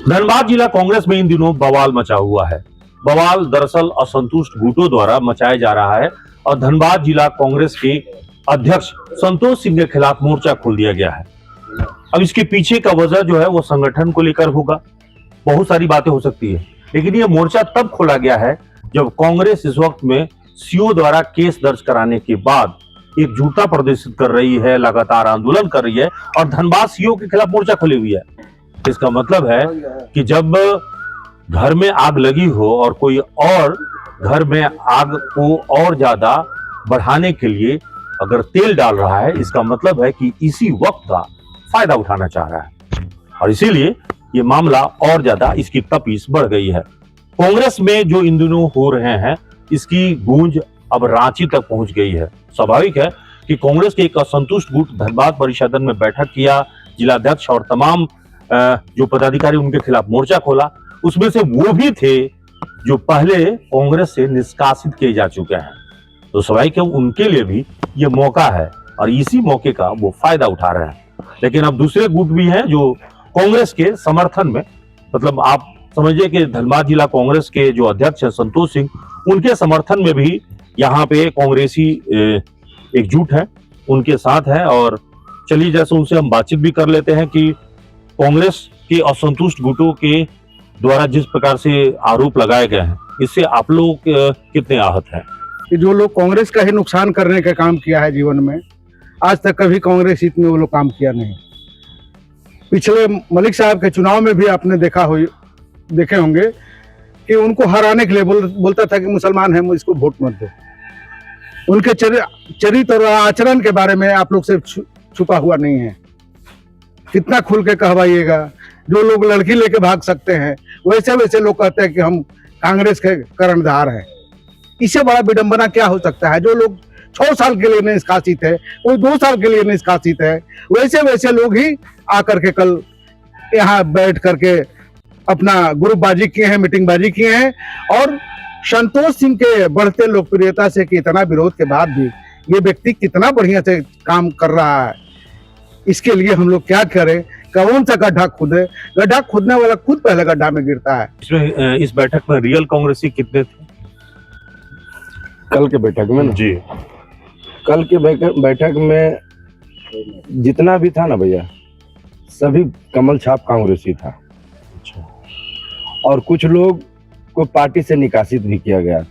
धनबाद जिला कांग्रेस में इन दिनों बवाल मचा हुआ है। बवाल दरअसल असंतुष्ट गुटों द्वारा मचाया जा रहा है और धनबाद जिला कांग्रेस के अध्यक्ष संतोष सिंह के खिलाफ मोर्चा खोल दिया गया है। अब इसके पीछे का वजह जो है वो संगठन को लेकर होगा, बहुत सारी बातें हो सकती है, लेकिन ये मोर्चा तब खोला गया है जब कांग्रेस इस वक्त में सीओ द्वारा केस दर्ज कराने के बाद एकजुटता प्रदर्शित कर रही है, लगातार आंदोलन कर रही है और धनबाद सीओ के खिलाफ मोर्चा खोली हुई है। इसका मतलब है कि जब घर में आग लगी हो और कोई और घर में आग को और ज्यादा बढ़ाने के लिए अगर तेल डाल रहा है, इसका मतलब है कि इसी वक्त का फायदा उठाना चाह रहा है और इसीलिए ये मामला और ज्यादा इसकी तपीस बढ़ गई है। कांग्रेस में जो इन दिनों हो रहे हैं इसकी गूंज अब रांची तक पहुंच गई है। स्वाभाविक है कि कांग्रेस के एक असंतुष्ट गुट धनबाद परिषद में बैठक किया, जिलाध्यक्ष और तमाम जो पदाधिकारी उनके खिलाफ मोर्चा खोला। उसमें से वो भी थे जो पहले कांग्रेस से निष्कासित किए जा चुके हैं, तो स्वाभाविक है उनके लिए भी ये मौका है और इसी मौके का वो फायदा उठा रहे हैं। लेकिन अब दूसरे गुट भी हैं जो कांग्रेस के समर्थन में, मतलब आप समझिए कि धनबाद जिला कांग्रेस के जो अध्यक्ष है संतोष सिंह, उनके समर्थन में भी यहाँ पे कांग्रेसी एकजुट है, उनके साथ है। और चलिए जैसे उनसे हम बातचीत भी कर लेते हैं कि कांग्रेस के असंतुष्ट गुटों के द्वारा जिस प्रकार से आरोप लगाए गए हैं, इससे आप लोग कितने आहत हैं? कि जो लोग कांग्रेस का ही नुकसान करने का काम किया है जीवन में, आज तक कभी कांग्रेस हित में वो लोग काम किया नहीं। पिछले मलिक साहब के चुनाव में भी आपने देखे होंगे कि उनको हराने के लिए बोलता था कि मुसलमान है, इसको वोट मत दो। उनके चरित्र और आचरण के बारे में आप लोग से छुपा हुआ नहीं है। कितना खुल के कहवाइएगा। जो लोग लड़की लेके भाग सकते हैं वैसे वैसे लोग कहते हैं कि हम कांग्रेस के कर्णधार हैं। इससे बड़ा विडंबना क्या हो सकता है? जो लोग 6 साल के लिए निष्कासित है, कोई 2 साल के लिए निष्कासित है, वैसे वैसे लोग ही आकर के कल यहाँ बैठ करके अपना ग्रुपबाजी किए हैं, मीटिंगबाजी किए हैं। और संतोष सिंह के बढ़ते लोकप्रियता से कि इतना विरोध के बाद भी ये व्यक्ति कितना बढ़िया से काम कर रहा है, इसके लिए हम लोग क्या करें? कौन सा गड्ढा खुदे? गड्ढा खुदने वाला खुद पहले गड्ढा में गिरता है। इसमें इस बैठक में रियल कांग्रेसी कितने थे? कल के बैठक में जी, कल के बैठक में जितना भी था ना भैया, सभी कमल छाप कांग्रेसी था। अच्छा। और कुछ लोग को पार्टी से निकासित भी किया गया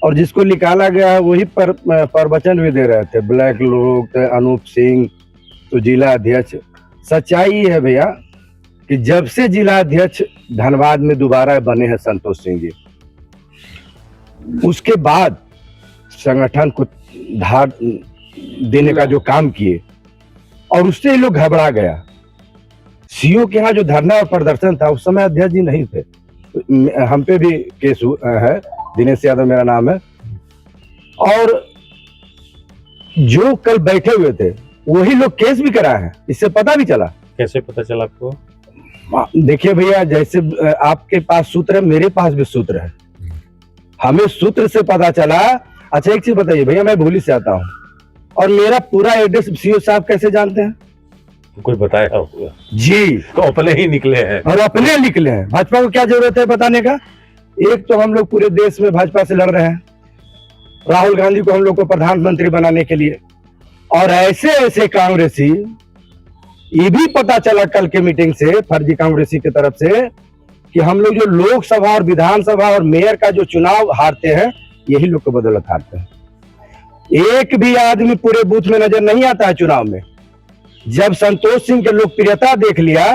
और जिसको निकाला गया वही प्रवचन भी दे रहे थे। ब्लैक लोग थे, अनूप सिंह तो जिला अध्यक्ष। सच्चाई है भैया कि जब से जिला अध्यक्ष धनबाद में दोबारा बने हैं संतोष सिंह जी, उसके बाद संगठन को धार देने का जो काम किए और उससे ये लोग घबरा गया। सीओ के यहाँ जो धरना और प्रदर्शन था उस समय अध्यक्ष जी नहीं थे। हम पे भी केस है, दिनेश यादव मेरा नाम है। और जो कल बैठे हुए थे वही लोग केस भी कराए हैं। इससे पता भी चला। कैसे पता चला आपको? देखिए भैया, जैसे आपके पास सूत्र है, मेरे पास भी सूत्र है। हमें सूत्र से पता चला। अच्छा एक चीज बताइए भैया, मैं भूली से आता हूँ और मेरा पूरा एड्रेस सीओ साहब कैसे जानते हैं? कोई बताया होगा जी, तो अपने ही निकले हैं। और अपने निकले हैं। भाजपा को क्या जरूरत है बताने का? एक तो हम लोग पूरे देश में भाजपा से लड़ रहे हैं, राहुल गांधी को हम लोग को प्रधानमंत्री बनाने के लिए। और ऐसे ऐसे कांग्रेसी, ये भी पता चला कल के मीटिंग से फर्जी कांग्रेसी की तरफ से कि हम लोग जो लोकसभा और विधानसभा और मेयर का जो चुनाव हारते हैं, यही लोग को बदौलत हारते हैं। एक भी आदमी पूरे बूथ में नजर नहीं आता है चुनाव में। जब संतोष सिंह की लोकप्रियता देख लिया,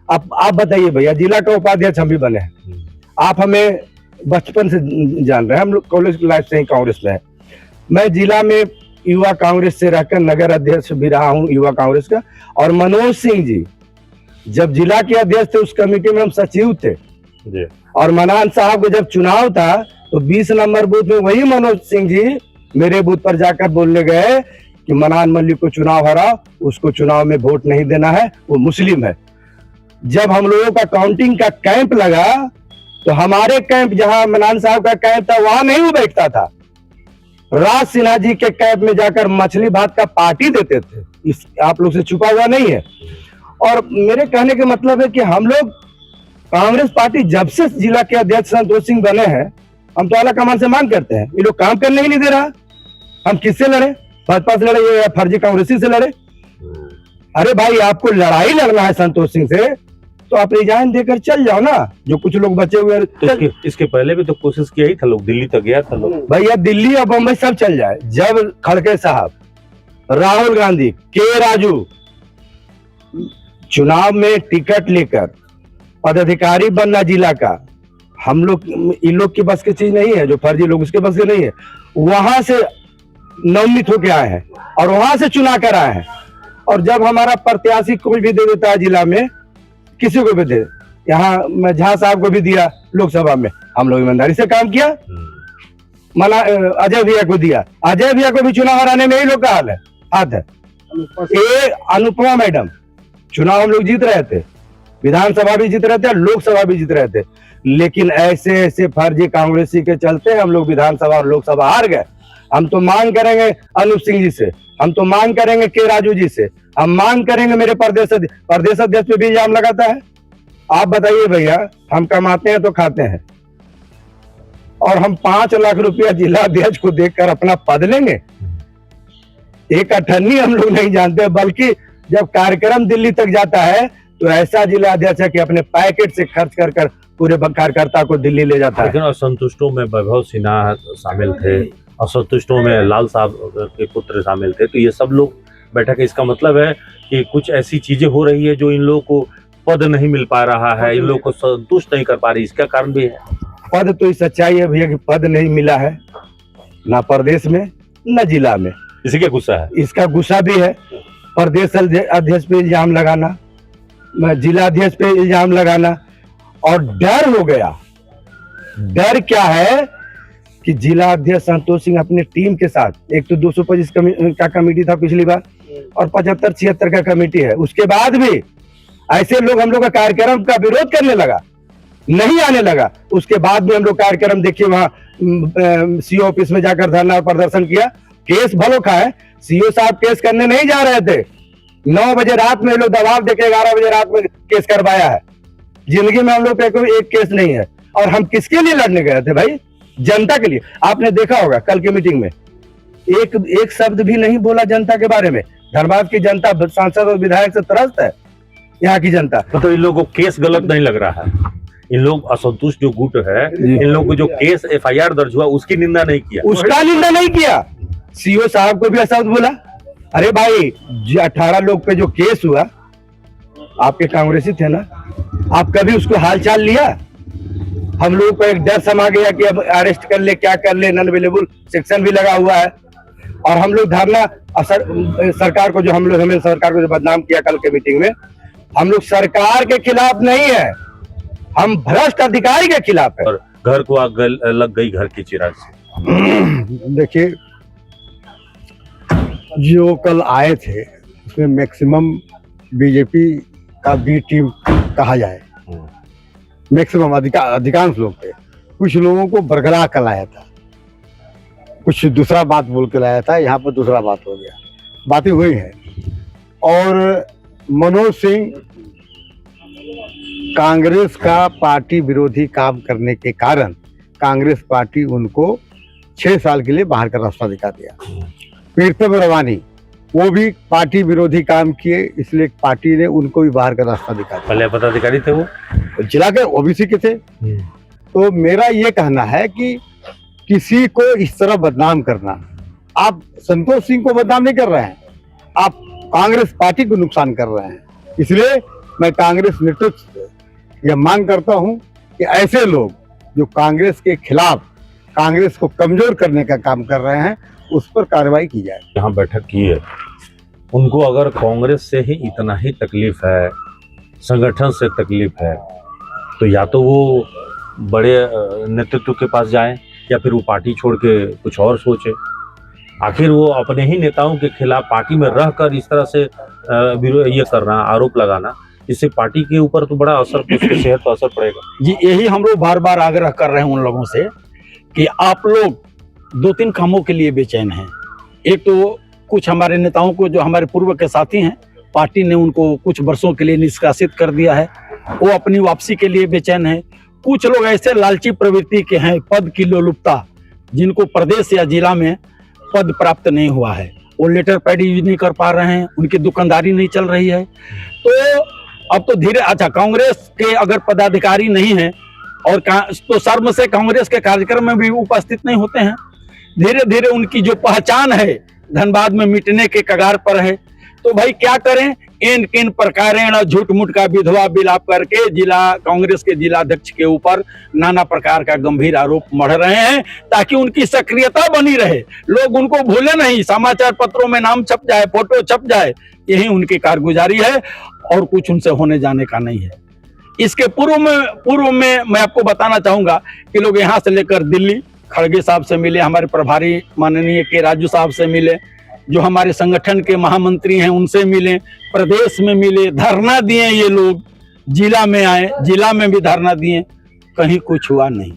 अब आप बताइए भैया, जिला का उपाध्यक्ष हम भी बने हैं। आप हमें बचपन से जान रहे हैं, हम लोग कॉलेज लाइफ से ही कांग्रेस में है। मैं जिला में युवा कांग्रेस से रहकर नगर अध्यक्ष भी रहा हूं युवा कांग्रेस का। और मनोज सिंह जी जब जिला के अध्यक्ष थे, उस कमेटी में हम सचिव थे जी। और मनान साहब को जब चुनाव था तो 20 नंबर बूथ में वही मनोज सिंह जी मेरे बूथ पर जाकर बोलने गए कि मनान मल्लिक को चुनाव हराओ, उसको चुनाव में वोट नहीं देना है, वो मुस्लिम है। जब हम लोगों का काउंटिंग का कैंप लगा तो हमारे कैंप, जहां मनान साहब का कैंप था, वहां नहीं वो बैठता था। राज सिन्हा जी के कैंप में जाकर मछली भात का पार्टी देते थे। इस आप लोग से छुपा हुआ नहीं है। और मेरे कहने का मतलब है कि हम लोग कांग्रेस पार्टी जब से जिला के अध्यक्ष संतोष सिंह बने हैं, हम तो आला कमान से मांग करते हैं, ये लोग काम करने ही नहीं दे रहा। हम किससे लड़े? भाजपा से लड़े या फर्जी कांग्रेसी से लड़े? अरे भाई, आपको लड़ाई लड़ना है संतोष सिंह से तो आप रिजाइन देकर चल जाओ ना। जो कुछ लोग बचे हुए हैं, तो इसके पहले भी तो कोशिश किया ही था, लोग दिल्ली तक गया था लोग। भैया दिल्ली और बम्बई सब चल जाए। जब खड़गे साहब, राहुल गांधी, के राजू चुनाव में टिकट लेकर पदाधिकारी बनना जिला का, हम लोग इन लोग की बस की चीज नहीं है, जो फर्जी लोग उसके बस के नहीं है। वहां से नवनीत होके आए हैं और वहां से चुना कर आए हैं। और जब हमारा प्रत्याशी कोई भी दे देता है जिला में, किसी को भी दे, यहाँ मैं झा साहब को भी दिया लोकसभा में, हम लोग ईमानदारी से काम किया। मला अजय भैया को दिया, अजय भैया को भी चुनाव हराने में ही लोग का हाल है, हाथ है। ये अनुपमा मैडम, चुनाव हम लोग जीत रहे थे, विधानसभा भी जीत रहे थे, लोकसभा भी जीत रहे थे, लेकिन ऐसे ऐसे फर्जी कांग्रेसी के चलते हम लोग विधानसभा और लोकसभा हार गए। हम तो मांग करेंगे अनूप सिंह जी से, हम तो मांग करेंगे के राजू जी से, हम मांग करेंगे मेरे प्रदेश अध्यक्ष पे भी इल्जाम लगाता है। आप बताइए भैया, हम कमाते हैं तो खाते हैं और हम 5 लाख रुपया जिला अध्यक्ष को देकर अपना पद लेंगे? एक अठन्नी हम लोग नहीं जानते, बल्कि जब कार्यक्रम दिल्ली तक जाता है तो ऐसा जिला अध्यक्ष है कि अपने पैकेट से खर्च कर कर पूरे कार्यकर्ता को दिल्ली ले जाता है। लेकिन असंतुष्टों में वैभव सिन्हा शामिल थे, असंतुष्टों में लाल साहब के पुत्र शामिल थे, तो ये सब लोग बैठक है। इसका मतलब है कि कुछ ऐसी चीजें हो रही है जो इन लोगों को पद नहीं मिल पा रहा है, इन लोगों को संतुष्ट नहीं कर पा रही, इसका कारण भी है। पद तो सच्चाई है भैया कि पद नहीं मिला है, ना प्रदेश में न जिला में। इसी क्या गुस्सा है? इसका गुस्सा भी है। प्रदेश अध्यक्ष पे इल्जाम लगाना, जिला अध्यक्ष पे इल्जाम लगाना, और डर हो गया। डर क्या है कि जिला अध्यक्ष संतोष सिंह अपने टीम के साथ, एक तो 225 का कमेटी था पिछली बार और 75-76 का कमेटी है, उसके बाद भी ऐसे लोग हम लोग का कार्यक्रम का विरोध करने लगा, नहीं आने लगा। उसके बाद भी हम लोग कार्यक्रम देखिए, वहां सीओ ऑफिस में जाकर धरना और प्रदर्शन किया। केस भलो खाए, सीओ साहब केस करने नहीं जा रहे थे, 9 बजे रात में लोग दबाव देके 11 बजे रात में केस करवाया है। जिंदगी में हम लोग पे कोई एक केस नहीं है। और हम किसके लिए लड़ने गए थे भाई? जनता के लिए। आपने देखा होगा कल की मीटिंग में एक शब्द भी नहीं बोला जनता के बारे में। धनबाद की जनता सांसद और विधायक से त्रस्त है, यहाँ की जनता। तो इन लोगों को केस गलत नहीं लग रहा है, इन लोग असंतुष्ट जो गुट है, इन लोगों को जो केस FIR दर्ज हुआ उसकी निंदा नहीं किया, उसका निंदा नहीं किया। सीओ साहब को भी ऐसा बोला, अरे भाई 18 लोग पे जो केस हुआ, आपके कांग्रेसी थे ना, आप कभी उसको हालचाल लिया? हम लोगों को एक डर समा गया कि अब अरेस्ट कर ले, क्या कर ले, नॉन अवेलेबल सेक्शन भी लगा हुआ है। और हम लोग धरना सरकार को हमें सरकार को जो बदनाम किया कल के मीटिंग में, हम लोग सरकार के खिलाफ नहीं है, हम भ्रष्ट अधिकारी के खिलाफ है। और घर को आग लग गई घर की चिराग से। देखिए, जो कल आए थे उसमें मैक्सिमम बीजेपी का बी टीम कहा जाए, मैक्सिमम अधिकांश लोग थे। कुछ लोगों को बरगला कर लाया था, कुछ दूसरा बात बोल के लाया था, यहाँ पर दूसरा बात हो गया, बातें हुई हैं। और मनोज सिंह कांग्रेस का पार्टी विरोधी काम करने के कारण कांग्रेस पार्टी उनको 6 साल के लिए बाहर का रास्ता दिखा दिया। प्रीतम रवानी, वो भी पार्टी विरोधी काम किए, इसलिए पार्टी ने उनको भी बाहर का रास्ता दिखा दिया। पहले पदाधिकारी थे, वो जिला के OBC के थे। तो मेरा ये कहना है कि किसी को इस तरह बदनाम करना, आप संतोष सिंह को बदनाम नहीं कर रहे हैं, आप कांग्रेस पार्टी को नुकसान कर रहे हैं। इसलिए मैं कांग्रेस नेतृत्व से यह मांग करता हूं कि ऐसे लोग जो कांग्रेस के खिलाफ कांग्रेस को कमजोर करने का काम कर रहे हैं, उस पर कार्रवाई की जाए। यहाँ बैठक की है, उनको अगर कांग्रेस से ही इतना ही तकलीफ है, संगठन से तकलीफ है, तो या तो वो बड़े नेतृत्व के पास जाएं या फिर वो पार्टी छोड़ के कुछ और सोचे। आखिर वो अपने ही नेताओं के खिलाफ पार्टी में रहकर इस तरह से ये करना, आरोप लगाना, इससे पार्टी के ऊपर तो बड़ा असर, उसके सेहत पर असर पड़ेगा। जी, यही हम लोग बार बार आग्रह कर रहे हैं उन लोगों से कि आप लोग 2-3 कामों के लिए बेचैन हैं। एक तो कुछ हमारे नेताओं को, जो हमारे पूर्व के साथी हैं, पार्टी ने उनको कुछ वर्षों के लिए निष्कासित कर दिया है। वो अपनी वापसी के लिए बेचैन है। कुछ लोग ऐसे लालची प्रवृत्ति के हैं, पद की लोलुपता, जिनको प्रदेश या जिला में पद प्राप्त नहीं हुआ है, वो लेटर पैड यूज नहीं कर पा रहे हैं, उनकी दुकानदारी नहीं चल रही है। तो अब तो धीरे, अच्छा कांग्रेस के अगर पदाधिकारी नहीं है और तो शर्म से कांग्रेस के कार्यक्रम में भी उपस्थित नहीं होते हैं। धीरे धीरे उनकी जो पहचान है धनबाद में मिटने के कगार पर है। तो भाई क्या करें, इन किन प्रकारेण झूठ मूठ का विधवा विलाप करके जिला कांग्रेस के जिला अध्यक्ष के ऊपर नाना प्रकार का गंभीर आरोप मढ़ रहे हैं, ताकि उनकी सक्रियता बनी रहे, लोग उनको भूले नहीं, समाचार पत्रों में नाम छप जाए, फोटो छप जाए, यही उनकी कारगुजारी है और कुछ उनसे होने जाने का नहीं है। इसके पूर्व में मैं आपको बताना चाहूंगा कि लोग यहाँ से लेकर दिल्ली खड़गे साहब से मिले, हमारे प्रभारी माननीय के राजू साहब से मिले, जो हमारे संगठन के महामंत्री हैं उनसे मिले, प्रदेश में मिले, धरना दिए, ये लोग जिला में आए, जिला में भी धरना दिए, कहीं कुछ हुआ नहीं।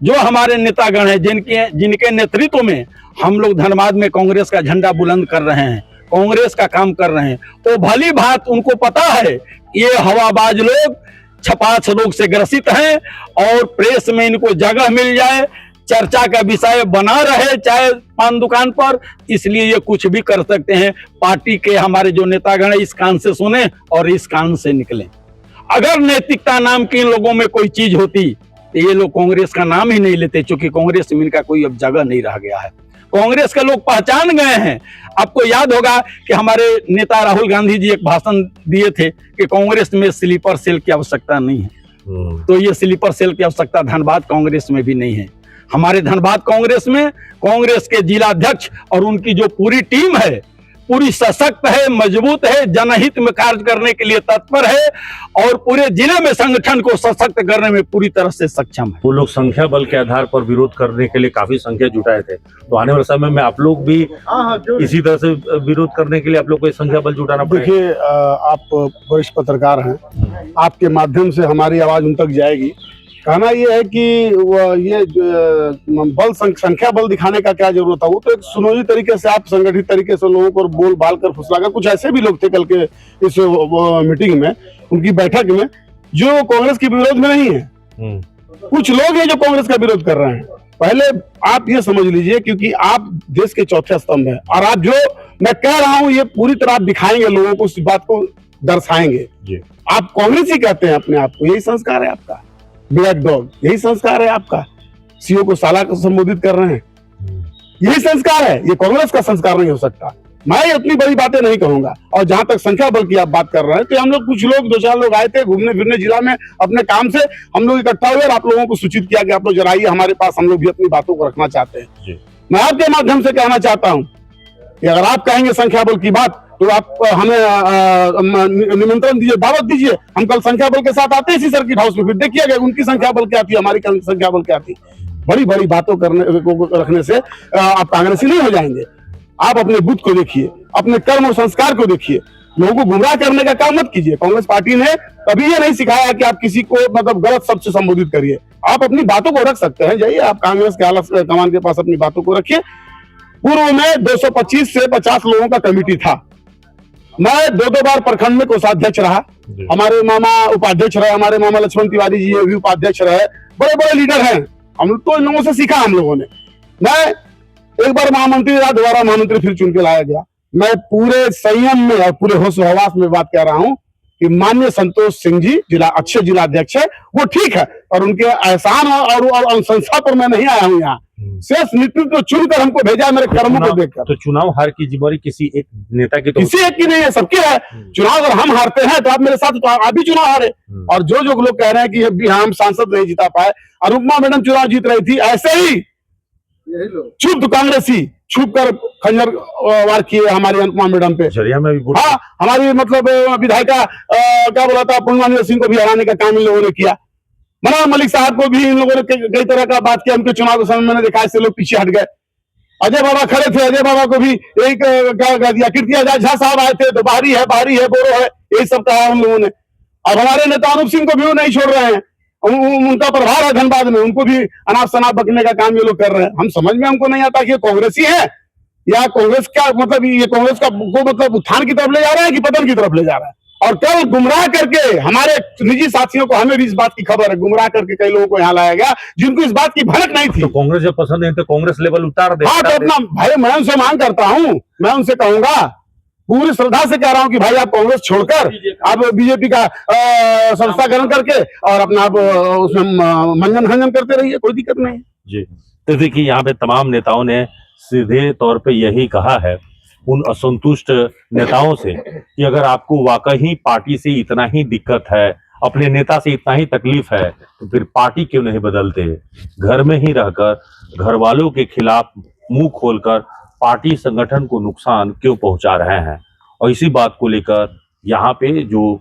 जो हमारे नेतागण हैं जिनके नेतृत्व में हम लोग धनबाद में कांग्रेस का झंडा बुलंद कर रहे हैं, कांग्रेस का काम कर रहे हैं, वो भली भांति उनको पता है ये हवाबाज लोग छपाछ रोग से ग्रसित हैं और प्रेस में इनको जगह मिल जाए, चर्चा का विषय बना रहे चाहे पान दुकान पर, इसलिए ये कुछ भी कर सकते हैं। पार्टी के हमारे जो नेतागण है इस कान से सुने और इस कान से निकले। अगर नैतिकता नाम की इन लोगों में कोई चीज होती तो ये लोग कांग्रेस का नाम ही नहीं लेते, क्योंकि कांग्रेस में इनका कोई अब जगह नहीं रह गया है। कांग्रेस के लोग पहचान गए हैं। आपको याद होगा कि हमारे नेता राहुल गांधी जी एक भाषण दिए थे कि कांग्रेस में स्लीपर सेल की आवश्यकता नहीं है। तो ये स्लीपर सेल की आवश्यकता धनबाद कांग्रेस में भी नहीं है। हमारे धनबाद कांग्रेस में कांग्रेस के जिला अध्यक्ष और उनकी जो पूरी टीम है, पूरी सशक्त है, मजबूत है, जनहित में कार्य करने के लिए तत्पर है और पूरे जिले में संगठन को सशक्त करने में पूरी तरह से सक्षम है। वो लोग संख्या बल के आधार पर विरोध करने के लिए काफी संख्या जुटाए थे, तो आने वाले समय में आप लोग भी इसी तरह से विरोध करने के लिए आप लोग को संख्या बल जुटाना पड़ेगा। देखिए, आप वरिष्ठ पत्रकार हैं, आपके माध्यम से हमारी आवाज उन तक जाएगी। कहना ये है कि ये बल संख्या बल दिखाने का क्या जरूरत है, वो तो एक सुनोई तरीके से आप संगठित तरीके से लोगों को बोल बाल कर फुसलाकर, कुछ ऐसे भी लोग थे कल के इस मीटिंग में, उनकी बैठक में, जो कांग्रेस के विरोध में नहीं है। कुछ लोग हैं जो कांग्रेस का विरोध कर रहे हैं। पहले आप ये समझ लीजिए, क्योंकि आप देश के चौथे स्तंभ है और आप जो मैं कह रहा हूँ ये पूरी तरह आप दिखाएंगे, लोगों को इस बात को दर्शाएंगे। आप कांग्रेस ही कहते हैं अपने आप को, यही संस्कार है आपका। ब्लैक डॉग, यही संस्कार है आपका। सीओ को साला को संबोधित कर रहे हैं, यही संस्कार है। ये कांग्रेस का संस्कार नहीं हो सकता। मैं इतनी बड़ी बातें नहीं कहूंगा। और जहां तक संख्या बल की आप बात कर रहे हैं, तो हम लोग कुछ लोग 2-4 लोग आए थे घूमने फिरने जिला में अपने काम से, हम लोग इकट्ठा हुए और आप लोगों को सूचित किया कि आप लोग जरा आइए हमारे पास, हम लोग भी अपनी बातों को रखना चाहते हैं। मैं आपके माध्यम से कहना चाहता हूँ कि अगर आप कहेंगे संख्या बल की बात, तो आप हमें निमंत्रण दीजिए, दावत दीजिए, हम कल संख्या बल के साथ आते हैं इसी सर्किट हाउस में, फिर देखिएगा उनकी संख्या बल क्या थी, हमारी संख्या बल क्या थी। बड़ी बड़ी बातों करने को रखने से आप कांग्रेसी नहीं हो जाएंगे। आप अपने बुद्ध को देखिए, अपने कर्म और संस्कार को देखिए, लोगों को गुमराह करने का काम मत कीजिए। कांग्रेस पार्टी ने कभी ये नहीं सिखाया कि आप किसी को मतलब गलत शब्द से संबोधित करिए। आप अपनी बातों को रख सकते हैं, जाइए आप कांग्रेस के आला कमान के पास अपनी बातों को रखिए। पूर्व में 225 से 50 लोगों का कमेटी था। मैं 2 बार प्रखंड में कोषाध्यक्ष रहा, हमारे मामा उपाध्यक्ष रहे, हमारे मामा लक्ष्मण तिवारी जी भी उपाध्यक्ष रहे, बड़े बड़े लीडर हैं। हम तो इन लोगों से सीखा हम लोगों ने। मैं एक बार महामंत्री रहा, दोबारा महामंत्री फिर चुन के लाया गया। मैं पूरे संयम में और पूरे होश हवास में बात कह रहा हूं कि माननीय संतोष सिंह जी अच्छे जिला अध्यक्ष है, वो ठीक है, और उनके एहसान और अनुशंसा पर मैं नहीं आया हूँ यहाँ। शेष नेतृत्व चुनकर हमको भेजा मेरे कर्मों को देखकर। तो चुनाव हार की जिम्मेदारी किसी एक नेता की, तो किसी एक की नहीं है, सबकी है। चुनाव अगर हम हारते हैं तो आप मेरे साथ, तो आप भी चुनाव हारे। और जो लोग कह रहे हैं कि अभी हम सांसद नहीं जिता पाए, अनुपमा मैडम चुनाव जीत रही थी, ऐसे ही चुप कांग्रेसी छुप कर खंजर वार किए हमारी अनुपमा मैडम पे। जरिया में भी हाँ, हमारी मतलब विधायिका क्या बोला था, पूर्णिमा सिंह को भी हराने का काम इन लोगों ने किया। मनोहर मलिक साहब को भी इन लोगों ने कई तरह का बात किया। उनके चुनाव के समय मैंने देखा ऐसे लोग पीछे हट गए। अजय बाबा खड़े थे, अजय बाबा को भी एक क्या कह दिया। कीर्ति आजाद झा साहब आए थे तो बाहरी है बोरो है, यही सब कहा उन लोगों ने। अब हमारे नेता अनूप सिंह को भी वो नहीं छोड़ रहे हैं, उनका प्रभाव है धनबाद में, उनको भी अनाप शनाप बकने का काम ये लोग कर रहे हैं। हम समझ में हमको नहीं आता कि ये कांग्रेसी है या कांग्रेस का मतलब ये कांग्रेस का को मतलब उत्थान की तरफ ले जा रहा है कि पतन की तरफ ले जा रहा है। और केवल गुमराह करके हमारे निजी साथियों को, हमें भी इस बात की खबर है, गुमराह करके कई लोगों को यहाँ लाया गया जिनको इस बात की भनक नहीं थी। तो कांग्रेस जब पसंद नहीं तो कांग्रेस लेवल उतार दे। हाँ, तो अपना भाई मैं उनसे मांग करता हूँ, मैं उनसे कहूंगा, पूरी श्रद्धा से कह रहा हूँ कि भाई आप कांग्रेस छोड़कर आप बीजेपी का संस्थाकरण करके और अपना आप उसमें मंजन हंजन करते रहिए, कोई दिक्कत नहीं। जी, तो देखिए यहाँ पे तमाम नेताओं ने सीधे तौर पे यही कहा है उन असंतुष्ट नेताओं से कि अगर आपको वाकई पार्टी से इतना ही दिक्कत है, अपने नेता से इतना ही तकलीफ है, तो फिर पार्टी क्यों नहीं बदलते? घर में ही रहकर घर वालों के खिलाफ मुंह खोलकर पार्टी संगठन को नुकसान क्यों पहुंचा रहे हैं? और इसी बात को लेकर यहाँ पे जो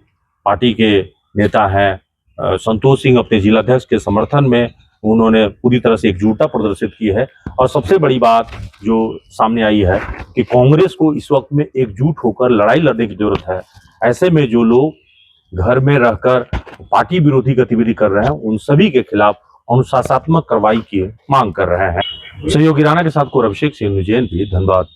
पार्टी के नेता हैं संतोष सिंह अपने जिलाध्यक्ष के समर्थन में उन्होंने पूरी तरह से एकजुटता प्रदर्शित की है। और सबसे बड़ी बात जो सामने आई है कि कांग्रेस को इस वक्त में एकजुट होकर लड़ाई लड़ने की जरूरत है। ऐसे में जो लोग घर में रहकर पार्टी विरोधी गतिविधि कर रहे हैं उन सभी के खिलाफ अनुशासनात्मक कार्रवाई की मांग कर रहे हैं। सहयोगी राणा के साथ को अभिषेक सिंह, धन्यवाद।